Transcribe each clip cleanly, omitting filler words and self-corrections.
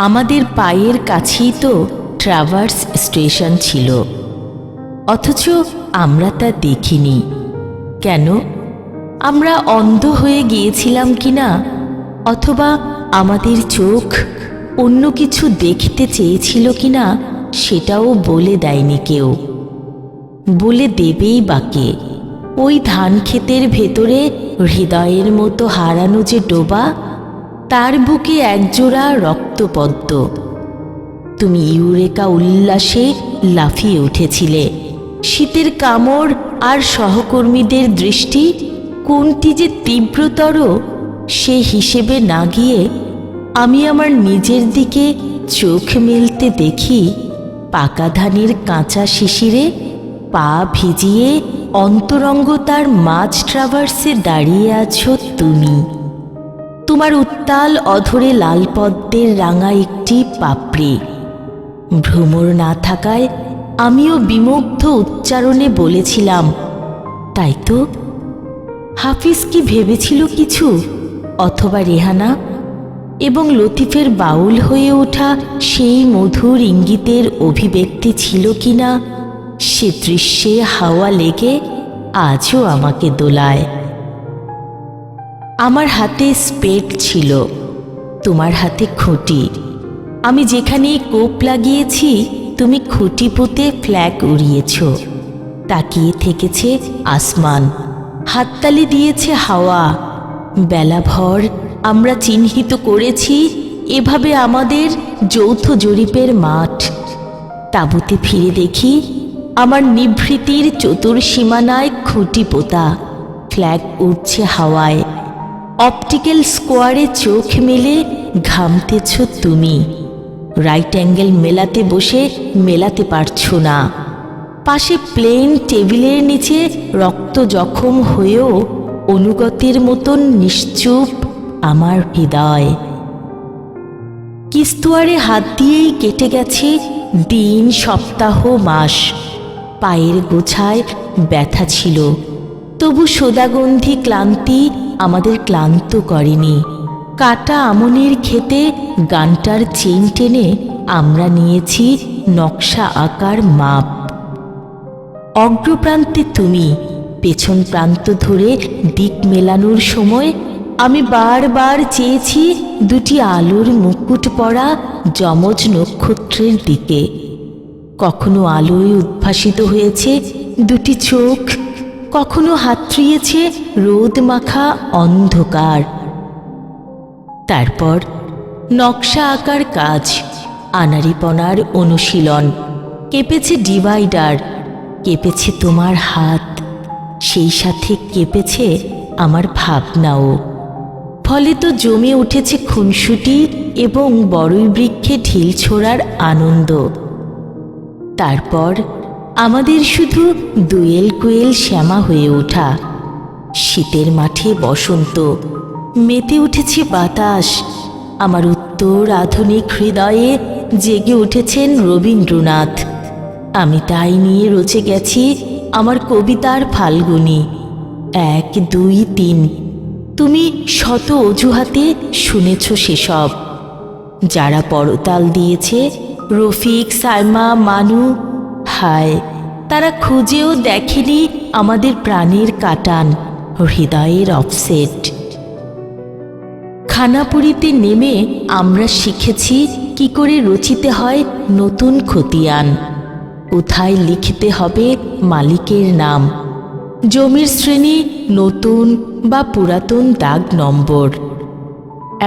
আমাদের পায়ের কাছেই তো ট্রাভার্স স্টেশন ছিল, অথচ আমরা তা দেখিনি। কেন? আমরা অন্ধ হয়ে গিয়েছিলাম কিনা, অথবা আমাদের চোখ অন্য কিছু দেখতে চেয়েছিল কিনা সেটাও বলে দেয়নি কেউ। বলে দেবেই বাকে। ওই ধান ক্ষেতের ভেতরে হৃদয়ের মতো হারানো যে ডোবা, তার বুকে একজোড়া রক্তপদ্ম। তুমি ইউরেকা উল্লাসে লাফিয়ে উঠেছিলে। শীতের কামড় আর সহকর্মীদের দৃষ্টি কোনটি যে তীব্রতর সে হিসেবে না গিয়ে আমি আমার নিজের দিকে চোখ মেলতে দেখি পাকা ধানের কাঁচা শিশিরে পা ভিজিয়ে অন্তরঙ্গতার মাঝ ট্রাভার্সে দাঁড়িয়ে আছো তুমি। তোমার উত্তাল অধরে লাল পদ্মের রাঙা একটি পাপড়ি। ভ্রমর না থাকায় আমিও বিমুগ্ধ উচ্চারণে বলেছিলাম, তাই তো? হাফিজ কি ভেবেছিল কিছু, অথবা রেহানা? এবং লতিফের বাউল হয়ে ওঠা সেই মধুর ইঙ্গিতের অভিব্যক্তি ছিল কিনা সে দৃশ্যে হাওয়া লেগে আজও আমাকে দোলায়। আমার হাতে স্পেড ছিল, তোমার হাতে খুঁটি। আমি যেখানে কোপ লাগিয়েছি তুমি খুঁটি পুঁতে ফ্ল্যাগ উড়িয়েছ। তাকিয়ে থেকেছে আসমান, হাততালি দিয়েছে হাওয়া। বেলাভর আমরা চিহ্নিত করেছি এভাবে আমাদের যৌথ জরিপের মাঠ। তাঁবুতে ফিরে দেখি আমার নিভৃতির চতুর্সীমানায় খুঁটি পোতা, ফ্ল্যাগ উঠছে হাওয়ায়। অপটিক্যাল স্কোয়ারে চোখ মেলে ঘামতেছ তুমি। রাইট অ্যাঙ্গেল মেলাতে বসে মেলাতে পারছো না। পাশে প্লেন টেবিলের নিচে রক্ত জখম হয়েও অনুগতের মতন নিশ্চুপ আমার হৃদয়। কিস্তুয়ারে হাত দিয়েই কেটে গেছে দিন, সপ্তাহ, মাস। পায়ের গোছায় ব্যথা ছিল, তবু সোদাগন্ধি ক্লান্তি আমাদের ক্লান্ত করেনি। কাটা আমনের খেতে গানটার চেইন টেনে আমরা নিয়েছি নকশা আঁকার মাপ। অগ্রপ্রান্তে তুমি, পেছন প্রান্ত ধরে দিক মেলানোর সময় আমি বারবার চেয়েছি দুটি আলোর মুকুট পরা যমজ নক্ষত্রের দিকে। কখনো আলোয় উদ্ভাসিত হয়েছে দুটি চোখ, কখনো হাতড়িয়েছে রোদ মাখা অন্ধকার। তারপর নকশা আঁকার কাজ, আনাড়িপনার অনুশীলন। কেঁপেছে ডিভাইডার, কেঁপেছে তোমার হাত, সেই সাথে কেঁপেছে আমার ভাবনাও। ফলে তো জমে উঠেছে খুনসুটি এবং বড়ই বৃক্ষে ঢিল ছোড়ার আনন্দ। তারপর আমাদের শুধু দুয়েল কুয়েল শ্যামা হয়ে ওঠা। শীতের মাঠে বসন্ত, মেতে উঠেছে বাতাস। আমার উত্তর আধুনিক হৃদয়ে জেগে উঠেছেন রবীন্দ্রনাথ। আমি তাই নিয়ে রচে গেছি আমার কবিতার ফাল্গুনি। 1, 2, 3। তুমি শত অজুহাতে শুনেছ সেসব। যারা পরতাল দিয়েছে, রফিক, সাইমা, মানু, হায়, তারা খুঁজেও দেখেনি আমাদের প্রাণের কাটান, হৃদয়ের অফসেট। খানাপুরিতে নেমে আমরা শিখেছি কি করে রচিতে হয় নতুন খতিয়ান, কোথায় লিখতে হবে মালিকের নাম, জমির শ্রেণী, নতুন বা পুরাতন দাগ নম্বর,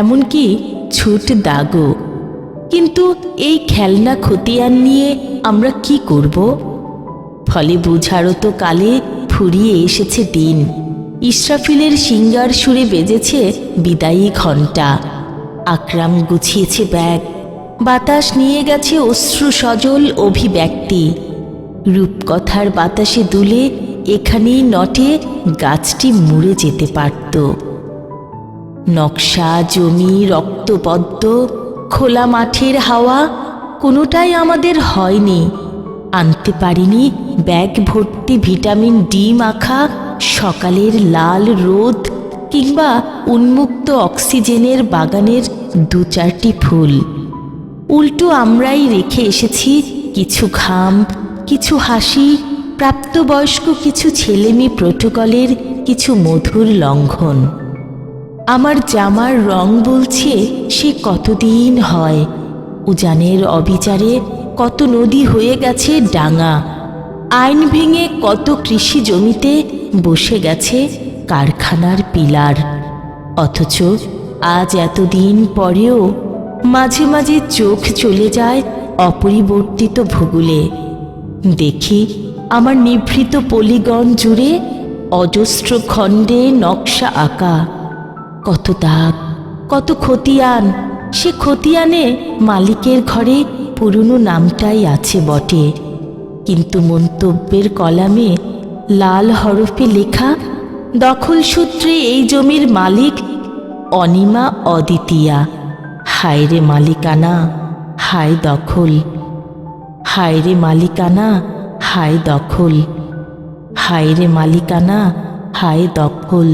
এমনকি ছুট দাগও। কিন্তু এই খেলনা খতিয়ান নিয়ে আমরা কি করব? ফলে বুঝারও তো কালে ফুরিয়ে এসেছে দিন। ইসরাফিলের সিঙ্গার সুরে বেজেছে বিদায়ী ঘণ্টা। আকরাম গুছিয়েছে ব্যাগ, বাতাস নিয়ে গেছে অশ্রু সজল অভিব্যক্তি। রূপকথার বাতাসে দুলে এখানেই নটে গাছটি মুড়ে যেতে পারত। নকশা, জমি, রক্তপদ্ম, খোলা মাঠের হাওয়া, কোনোটাই আমাদের হয়নি। আনতে পারিনি ব্যাগ ভর্তি ভিটামিন ডি মাখা সকালের লাল রোদ, কিংবা উন্মুক্ত অক্সিজেনের বাগানের 2-4টি ফুল। উল্টো আমরাই রেখে এসেছি কিছু ঘাম, কিছু হাসি, প্রাপ্তবয়স্ক কিছু ছেলেমেয়ে প্রোটোকলের কিছু মধুর লঙ্ঘন। আমার জামার রং বলছে সে কতদিন হয়, উজানের অবিচারে কত নদী হয়ে গেছে ডাঙা, আইন ভেঙে কত কৃষি জমিতে বসে গেছে কারখানার পিলার। অথচ আজ এতদিন পরেও মাঝে মাঝে চোখ চলে যায় অপরিবর্তিত ভূগোলে। দেখি আমার নিভৃত পলিগন জুড়ে অজস্র খণ্ডে নকশা আঁকা, কত দাগ, কত খতিয়ান। সে খতিয়ানে মালিকের ঘরে পুরনো নামটাই আছে বটে, কিন্তু মন্তব্যের কলামে লাল হরফে লেখা, দখল সূত্রে এই জমির মালিক অনিমা অদ্বিতীয়া। হায় রে মালিকানা, হায় দখল, হায় রে মালিকানা, হায় দখল, হায় রে মালিকানা, হায় দখল।